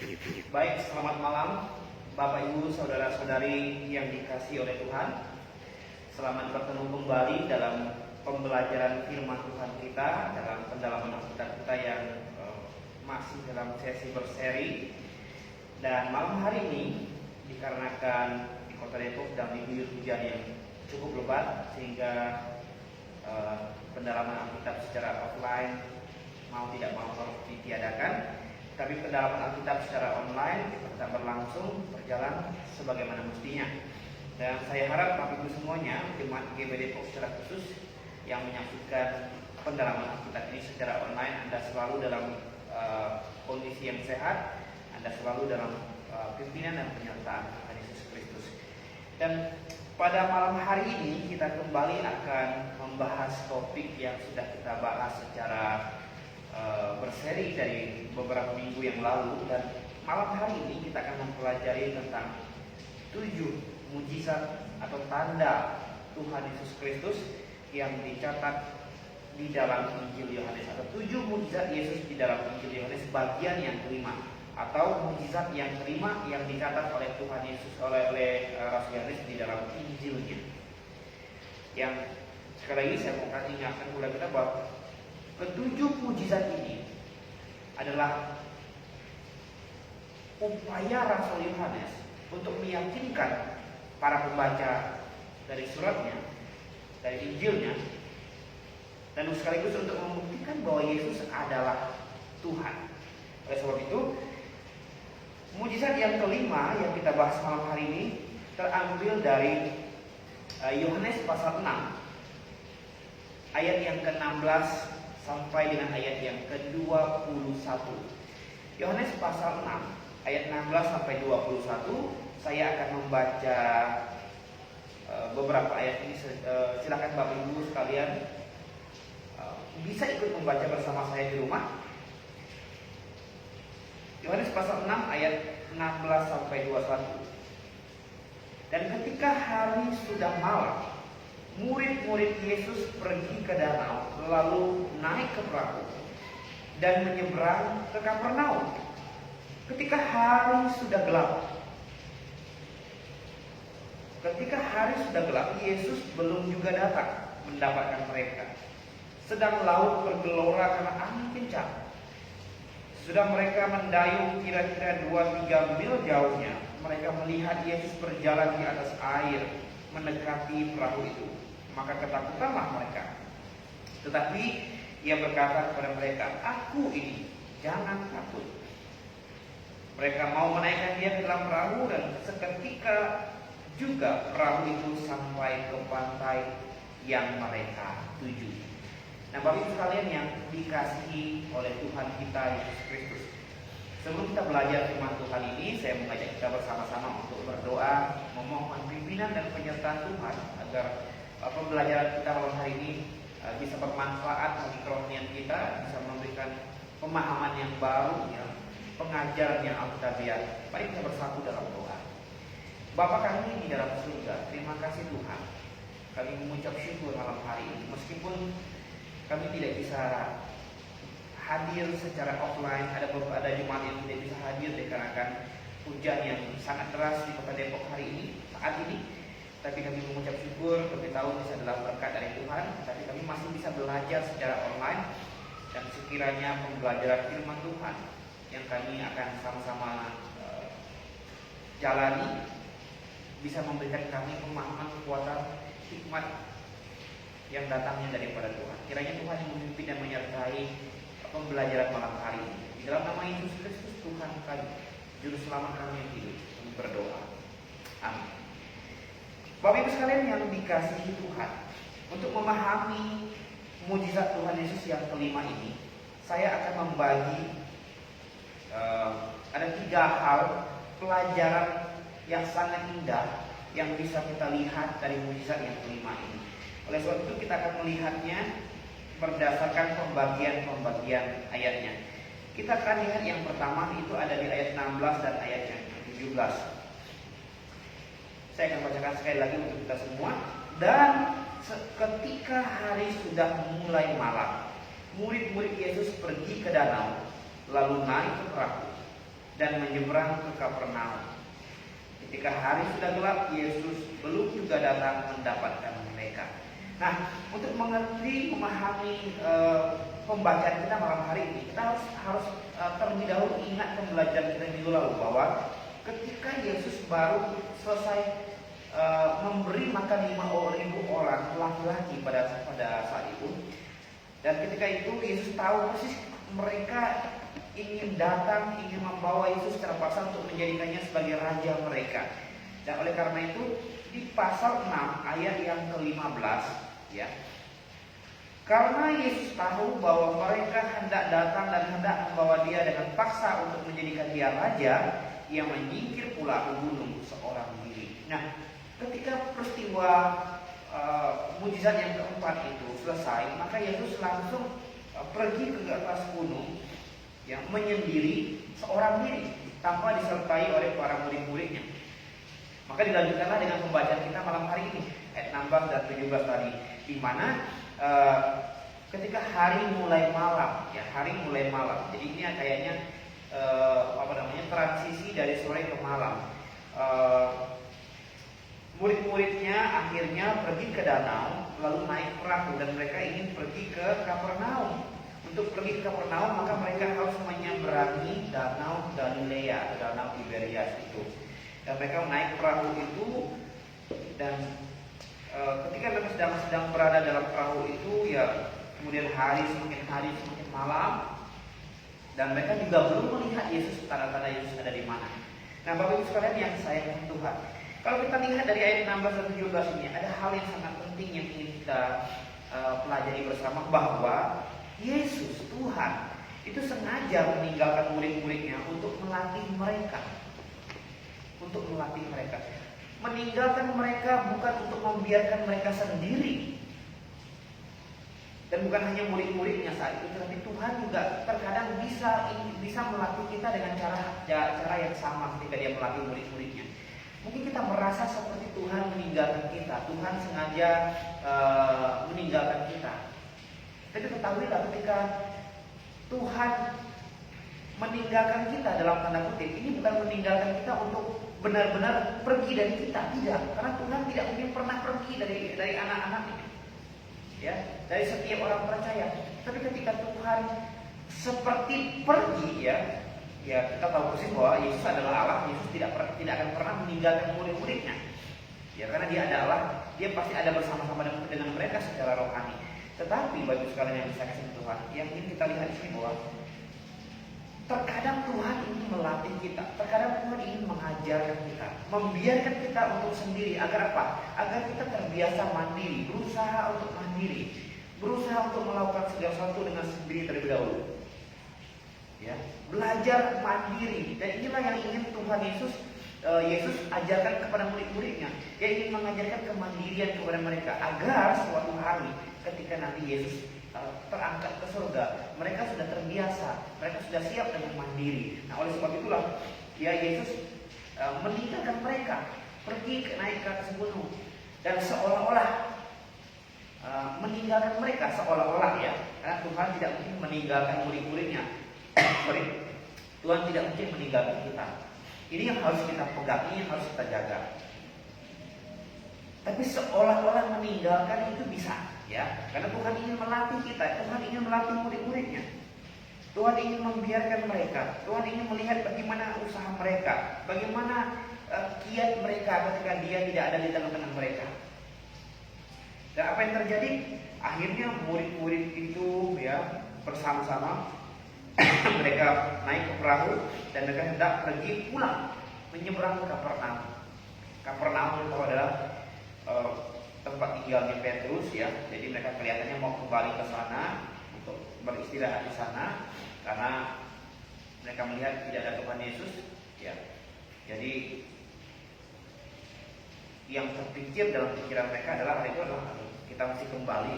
Baik, selamat malam Bapak Ibu, Saudara-saudari yang dikasihi oleh Tuhan. Selamat bertemu kembali dalam pembelajaran firman Tuhan kita, dalam pendalaman Alkitab kita yang masih dalam sesi berseri. Dan malam hari ini, dikarenakan di Kota Depok sedang diguyur hujan yang cukup lebat, sehingga pendalaman Alkitab secara offline mau tidak mau harus ditiadakan. Tapi pendalaman Alkitab secara online tetap berlangsung, berjalan sebagaimana mestinya. Dan saya harap Bapak Ibu semuanya, jemaat GB Depok secara khusus yang menyaksikan pendalaman Alkitab ini secara online, Anda selalu dalam kondisi yang sehat, Anda selalu dalam pimpinan dan penyertaan Tuhan Yesus Kristus. Dan pada malam hari ini kita kembali akan membahas topik yang sudah kita bahas secara berseri dari beberapa minggu yang lalu, dan malam hari ini kita akan mempelajari tentang 7 mujizat atau tanda Tuhan Yesus Kristus yang dicatat di dalam Injil Yohanes, atau 7 mujizat Yesus di dalam Injil Yohanes bagian yang kelima, atau mujizat yang kelima yang dicatat oleh Tuhan Yesus oleh Rasul Yohanes di dalam Injilnya. Yang sekali lagi saya mau ingatkan kepada kita bahwa ketujuh mujizat ini adalah upaya Rasul Yohanes untuk meyakinkan para pembaca dari suratnya, dari Injilnya, dan sekaligus untuk membuktikan bahwa Yesus adalah Tuhan. Oleh sebab itu, mujizat yang kelima yang kita bahas malam hari ini terambil dari Yohanes pasal 6 ayat yang ke-16 sampai dengan ayat yang ke-21. Yohanes pasal 6 ayat 16 sampai 21. Saya akan membaca beberapa ayat ini. Silakan Bapak Ibu sekalian bisa ikut membaca bersama saya di rumah. Yohanes pasal 6 ayat 16 sampai 21. Dan ketika hari sudah malam, murid-murid Yesus pergi ke danau, lalu naik ke perahu dan menyeberang ke Kapernaum. Ketika hari sudah gelap, Yesus belum juga datang mendapatkan mereka. Sedang laut bergelora karena angin kencang. Sudah mereka mendayung kira-kira 2-3 mil jauhnya, mereka melihat Yesus berjalan di atas air mendekati perahu itu. Maka ketakutanlah mereka. Tetapi ia berkata kepada mereka, "Aku ini, jangan takut." Mereka mau menaikkan dia ke dalam perahu, dan seketika juga perahu itu sampai ke pantai yang mereka tuju. Nah, Bapak Ibu sekalian yang dikasihi oleh Tuhan kita Yesus Kristus, sebelum kita belajar firman Tuhan ini, saya mengajak kita bersama-sama untuk berdoa, memohon pimpinan dan penyertaan Tuhan agar pembelajaran kita malam hari ini bisa bermanfaat bagi kerohanian kita, bisa memberikan pemahaman yang baru, ya, pengajaran yang alkitabiah. Mari kita bersatu dalam doa. Bapa kami di dalam surga, terima kasih Tuhan. Kami mengucap syukur malam hari ini, meskipun kami tidak bisa hadir secara offline. Ada jemaat yang tidak bisa hadir dikarenakan hujan yang sangat deras di Kota Depok hari ini, saat ini. Tapi kami mengucap syukur, kami tahu bisa adalah berkat dari Tuhan. Tapi kami masih bisa belajar secara online, dan sekiranya pembelajaran firman Tuhan yang kami akan sama-sama jalani bisa memberikan kami pemahaman, kekuatan, hikmat yang datangnya daripada Tuhan. Kiranya Tuhan yang memimpin dan menyertai pembelajaran malam hari ini. Di dalam nama Yesus Kristus Tuhan kami, Juru Selamat kami yang hidup, kami berdoa. Amin. Bapak Ibu sekalian yang dikasihi Tuhan, untuk memahami mujizat Tuhan Yesus yang kelima ini, saya akan membagi ada 3 hal pelajaran yang sangat indah yang bisa kita lihat dari mujizat yang kelima ini. Oleh sebab itu kita akan melihatnya berdasarkan pembagian ayatnya. Kita akan lihat yang pertama itu ada di ayat 16 dan ayat yang 17. Saya akan bacakan sekali lagi untuk kita semua. Dan ketika hari sudah mulai malam, murid-murid Yesus pergi ke danau, lalu naik ke perahu dan menyeberang ke Kapernaum. Ketika hari sudah gelap, Yesus belum juga datang mendapatkan mereka. Nah, untuk mengerti, memahami pembacaan kita malam hari ini, kita harus terlebih dahulu ingat pembelajaran kita minggu lalu bahwa ketika Yesus baru selesai memberi makan 5.000 orang laki-laki pada saat itu, dan ketika itu Yesus tahu persis mereka ingin datang, ingin membawa Yesus secara paksa untuk menjadikannya sebagai raja mereka. Dan oleh karena itu di pasal 6 ayat yang ke-15, ya, karena Yesus tahu bahwa mereka hendak datang dan hendak membawa dia dengan paksa untuk menjadikan dia raja, ia menyingkir pula ke gunung seorang diri. Nah, ketika peristiwa mujizat yang keempat itu selesai, maka Yesus langsung pergi ke atas gunung, yang menyendiri seorang diri tanpa disertai oleh para murid-muridnya. Maka dilanjutkanlah dengan pembacaan kita malam hari ini, ayat 16 dan 17 tadi, di mana ketika hari mulai malam, ya, hari mulai malam. Jadi ini kayaknya transisi dari sore ke malam. Murid-muridnya akhirnya pergi ke danau, lalu naik perahu, dan mereka ingin pergi ke Kapernaum. Untuk pergi ke Kapernaum, maka mereka harus menyeberangi danau Galilea, danau Tiberias itu. Dan mereka naik perahu itu, dan ketika mereka sedang berada dalam perahu itu, ya, kemudian hari semakin malam, dan mereka juga belum melihat Yesus, tanda-tanda Yesus ada di mana. Nah, Bapak Ibu sekalian yang saya kasih Tuhan, kalau kita lihat dari ayat 16 dan 17 ini, ada hal yang sangat penting yang ingin kita pelajari bersama, bahwa Yesus, Tuhan, itu sengaja meninggalkan murid-muridnya untuk melatih mereka. Untuk melatih mereka. Meninggalkan mereka bukan untuk membiarkan mereka sendiri. Dan bukan hanya murid-muridnya saat itu, tapi Tuhan juga terkadang bisa melatih kita dengan cara yang sama ketika dia melatih murid-muridnya. Mungkin kita merasa seperti Tuhan meninggalkan kita, Tuhan sengaja meninggalkan kita. Tapi ketahuilah, ketika Tuhan meninggalkan kita dalam tanda kutip, ini bukan meninggalkan kita untuk benar-benar pergi dari kita, tidak. Karena Tuhan tidak mungkin pernah pergi dari anak-anaknya, ya, dari setiap orang percaya. Tapi ketika Tuhan seperti pergi, ya kita tahu persis bahwa Yesus adalah Allah. Yesus tidak akan pernah meninggalkan murid-muridnya, ya, karena dia adalah, dia pasti ada bersama-sama dengan mereka secara rohani. Tetapi bagi sekalian yang bisa kasih Tuhan, yang ingin kita lihat di sini bahwa terkadang Tuhan ingin melatih kita, terkadang Tuhan ingin mengajarkan kita, membiarkan kita untuk sendiri. Agar apa? Agar kita terbiasa mandiri, berusaha untuk mandiri, berusaha untuk melakukan segala sesuatu dengan sendiri terlebih dahulu. Ya, belajar mandiri. Dan inilah yang ingin Tuhan Yesus ajarkan kepada murid-muridnya. Dia ingin mengajarkan kemandirian kepada mereka, agar suatu hari ketika nanti Yesus terangkat ke surga, mereka sudah terbiasa, mereka sudah siap dengan mandiri. Nah, oleh sebab itulah, ya, Yesus meninggalkan mereka, pergi naik ke atas gunung, dan seolah-olah meninggalkan mereka, seolah-olah, ya, karena Tuhan tidak mungkin meninggalkan murid-muridnya. Tuhan tidak mungkin meninggalkan kita. Ini yang harus kita pegang, ini yang harus kita jaga. Tapi seolah-olah meninggalkan itu bisa, ya, karena Tuhan ingin melatih kita, Tuhan ingin melatih murid-muridnya. Tuhan ingin membiarkan mereka, Tuhan ingin melihat bagaimana usaha mereka, bagaimana kiat mereka ketika Dia tidak ada di tengah-tengah mereka. Dan apa yang terjadi? Akhirnya murid-murid itu, ya, bersama-sama mereka naik ke perahu dan mereka hendak pergi pulang, menyeberang ke Kapernaum. Kapernaum itu adalah tempat tinggalnya Petrus, ya. Jadi mereka kelihatannya mau kembali ke sana untuk beristirahat di sana karena mereka melihat tidak ada Tuhan Yesus, ya. Jadi yang terpikir dalam pikiran mereka adalah hari itu adalah kita mesti kembali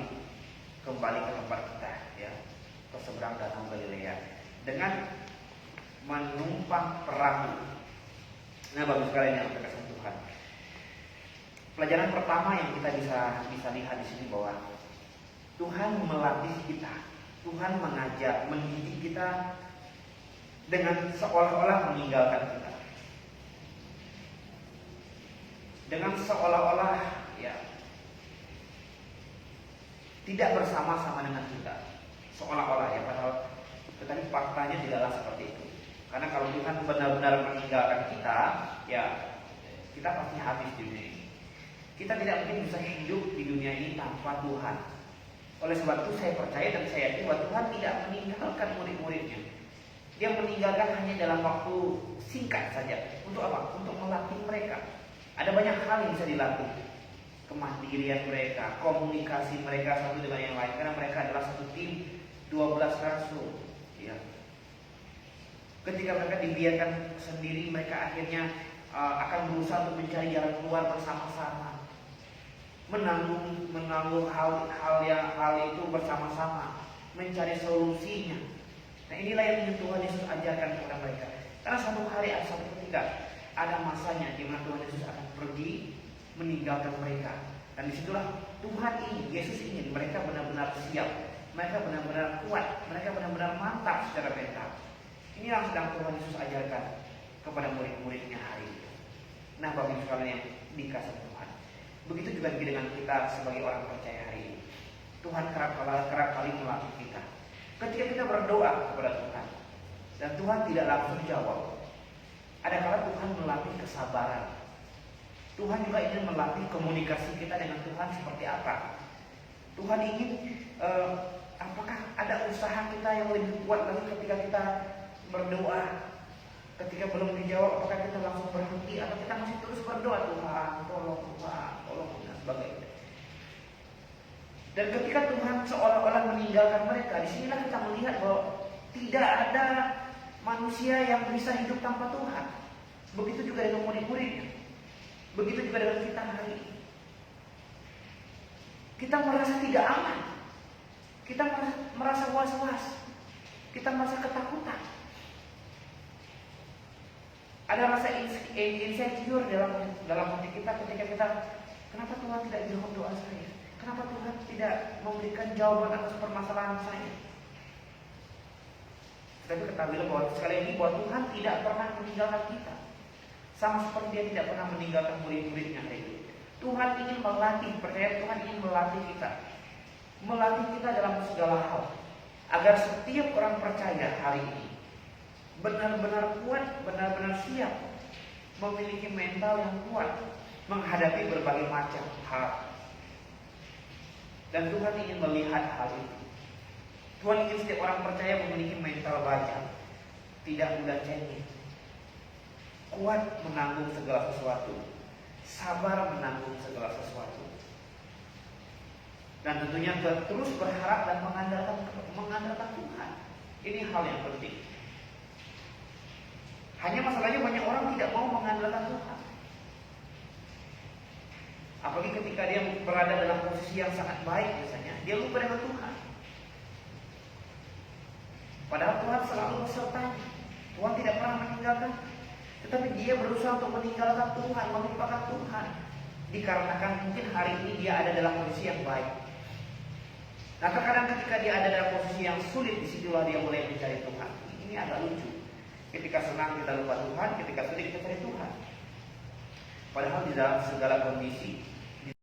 ke tempat kita, ya, ke seberang danau Galilea dengan menumpang perahu. Nah, bagus sekali yang terkesan Tuhan. Pelajaran pertama yang kita bisa lihat di sini bahwa Tuhan melatih kita, Tuhan mendidik kita dengan seolah-olah meninggalkan kita, dengan seolah-olah ya tidak bersama-sama dengan kita, seolah-olah ya, padahal tetapi faktanya tidaklah seperti itu. Karena kalau Tuhan benar-benar meninggalkan kita, ya kita pasti habis di dunia ini. Kita tidak mungkin bisa hidup di dunia ini tanpa Tuhan. Oleh sebab itu saya percaya dan saya yakin bahwa Tuhan tidak meninggalkan murid-muridnya. Dia meninggalkan hanya dalam waktu singkat saja. Untuk apa? Untuk melatih mereka. Ada banyak hal yang bisa dilatih. Kemandirian mereka, komunikasi mereka satu dengan yang lain. Karena mereka adalah satu tim 12 rasul. Ya. Ketika mereka dibiarkan sendiri, mereka akhirnya akan berusaha untuk mencari jalan keluar bersama-sama, menanggung hal itu bersama-sama, mencari solusinya. Nah, inilah yang Tuhan Yesus ajarkan kepada mereka. Karena satu hari ada satu ketika ada masanya di mana Tuhan Yesus akan pergi meninggalkan mereka. Dan disitulah Tuhan ingin, Yesus ingin mereka benar-benar siap, mereka benar-benar kuat, mereka benar-benar mantap secara mental. Ini yang sedang Tuhan Yesus ajarkan kepada murid-muridnya hari ini. Nah, Bapak Ibu sekalian yang dikasihi Tuhan, begitu juga dengan kita sebagai orang percaya hari ini. Tuhan kerap kali melatih kita. Ketika kita berdoa kepada Tuhan dan Tuhan tidak langsung jawab, ada kala Tuhan melatih kesabaran. Tuhan juga ingin melatih komunikasi kita dengan Tuhan seperti apa. Tuhan ingin apakah ada usaha kita yang lebih kuat lagi ketika kita berdoa. Ketika belum dijawab, apakah kita langsung berhenti atau kita masih terus berdoa, Tuhan, tolong, dan sebagainya. Dan ketika Tuhan seolah-olah meninggalkan mereka, disinilah kita melihat bahwa tidak ada manusia yang bisa hidup tanpa Tuhan. Begitu juga dengan murid-muridnya. Begitu juga dengan kita hari ini. Kita merasa tidak aman. Kita merasa was-was. Kita merasa ketakutan. Ada rasa insecure dalam hati kita ketika kita, kenapa Tuhan tidak jawab doa saya? Kenapa Tuhan tidak memberikan jawaban atas permasalahan saya? Tetapi ketahuilah bahwa sekali lagi bahwa Tuhan tidak pernah meninggalkan kita. Sama seperti Dia tidak pernah meninggalkan murid-muridnya hari ini. Tuhan ingin melatih, percaya Tuhan ingin melatih kita. Melatih kita dalam segala hal. Agar setiap orang percaya hari ini benar-benar kuat, benar-benar siap, memiliki mental yang kuat menghadapi berbagai macam hal. Dan Tuhan ingin melihat hal itu. Tuhan ingin setiap orang percaya memiliki mental baja, tidak mudah cengeng, kuat menanggung segala sesuatu, sabar menanggung segala sesuatu, dan tentunya terus berharap dan mengandalkan Tuhan. Ini hal yang penting. Hanya masalahnya banyak orang tidak mau mengandalkan Tuhan. Apalagi ketika dia berada dalam posisi yang sangat baik biasanya, dia lupa dengan Tuhan. Padahal Tuhan selalu besertanya. Tuhan tidak pernah meninggalkan. Tetapi dia berusaha untuk meninggalkan Tuhan, melupakan Tuhan. Dikarenakan mungkin hari ini dia ada dalam posisi yang baik. Nah, terkadang ketika dia ada dalam posisi yang sulit, disitulah dia mulai mencari Tuhan. Ini agak lucu. Ketika senang kita lupa Tuhan, ketika sulit kita cari Tuhan. Padahal di dalam segala kondisi